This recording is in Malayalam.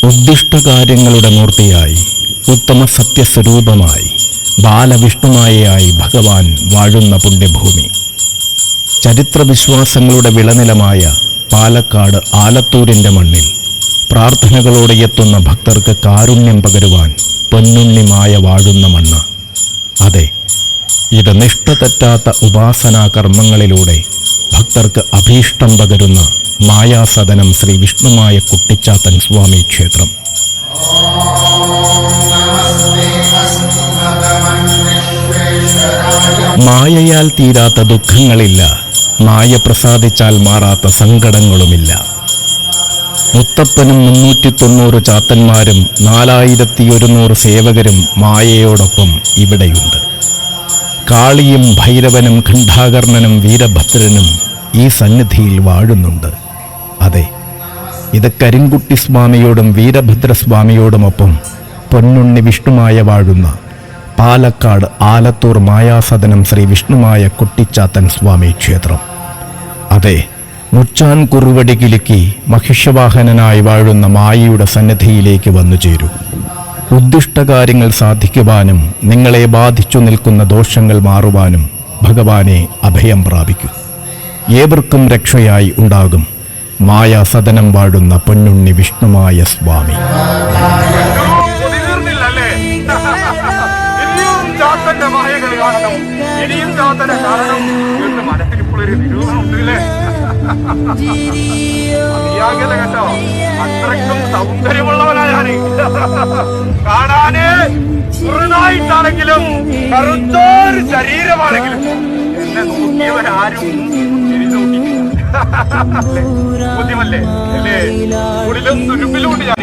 ഉദ്ദിഷ്ടകാര്യങ്ങളുടെ മൂർത്തിയായി ഉത്തമ സത്യസ്വരൂപമായി ബാലവിഷ്ണുമായയായി ഭഗവാൻ വാഴുന്ന പുണ്യഭൂമി. ചരിത്രവിശ്വാസങ്ങളുടെ വിളനിലമായ പാലക്കാട് ആലത്തൂരിൻ്റെ മണ്ണിൽ പ്രാർത്ഥനകളോടെ എത്തുന്ന ഭക്തർക്ക് കാരുണ്യം പകരുവാൻ പൊന്നുണ്ണിമായ വാഴുന്ന മണ്ണ്. അതെ, ഇത് നിഷ്ഠ തെറ്റാത്ത ഉപാസനാ കർമ്മങ്ങളിലൂടെ ഭക്തർക്ക് അഭീഷ്ടം പകരുന്ന മായാസദനം ശ്രീ വിഷ്ണുമായ കുട്ടിച്ചാത്തൻ സ്വാമി ക്ഷേത്രം. മായയാൽ തീരാത്ത ദുഃഖങ്ങളില്ല, മായ പ്രസാദിച്ചാൽ മാറാത്ത സങ്കടങ്ങളുമില്ല. മുത്തപ്പനും 390 ചാത്തന്മാരും 4100 സേവകരും മായയോടൊപ്പം ഇവിടെയുണ്ട്. കാളിയും ഭൈരവനും ഖണ്ഡാകർണനും വീരഭദ്രനും ഈ സന്നിധിയിൽ വാഴുന്നുണ്ട്. അതെ, ഇത് കരിങ്കുട്ടി സ്വാമിയോടും വീരഭദ്രസ്വാമിയോടുമൊപ്പം പൊന്നുണ്ണി വിഷ്ണുമായ വാഴുന്ന പാലക്കാട് ആലത്തൂർ മായാസദനം ശ്രീ വിഷ്ണുമായ കുട്ടിച്ചാത്തൻ സ്വാമി ക്ഷേത്രം. അതെ, മുച്ചാൻ കുറുവടി കിലുക്കി മഹിഷവാഹനനായി വാഴുന്ന മായയുടെ സന്നിധിയിലേക്ക് വന്നു ചേരൂ. ഉദ്ദിഷ്ടകാര്യങ്ങൾ സാധിക്കുവാനും നിങ്ങളെ ബാധിച്ചു നിൽക്കുന്ന ദോഷങ്ങൾ മാറുവാനും ഭഗവാനെ അഭയം പ്രാപിക്കൂ. ഏവർക്കും രക്ഷയായി ഉണ്ടാകും മായാസദനം വാഴുന്ന പൊന്നുണ്ണി വിഷ്ണുമായ സ്വാമി. കേട്ടോ, അത്രയ്ക്കും സൗന്ദര്യമുള്ളവനാണ്. കാണാന് ചെറുതായിട്ടാണെങ്കിലും കറുത്തൊരു ശരീരമാണെങ്കിലും എന്നെ നോക്കിയവരാരും തിരിഞ്ഞു നോക്കി. ബുദ്ധിമല്ലേ അല്ലേ? ഉള്ളിലും തുരുമ്പിലും ഉണ്ട് ഞാൻ.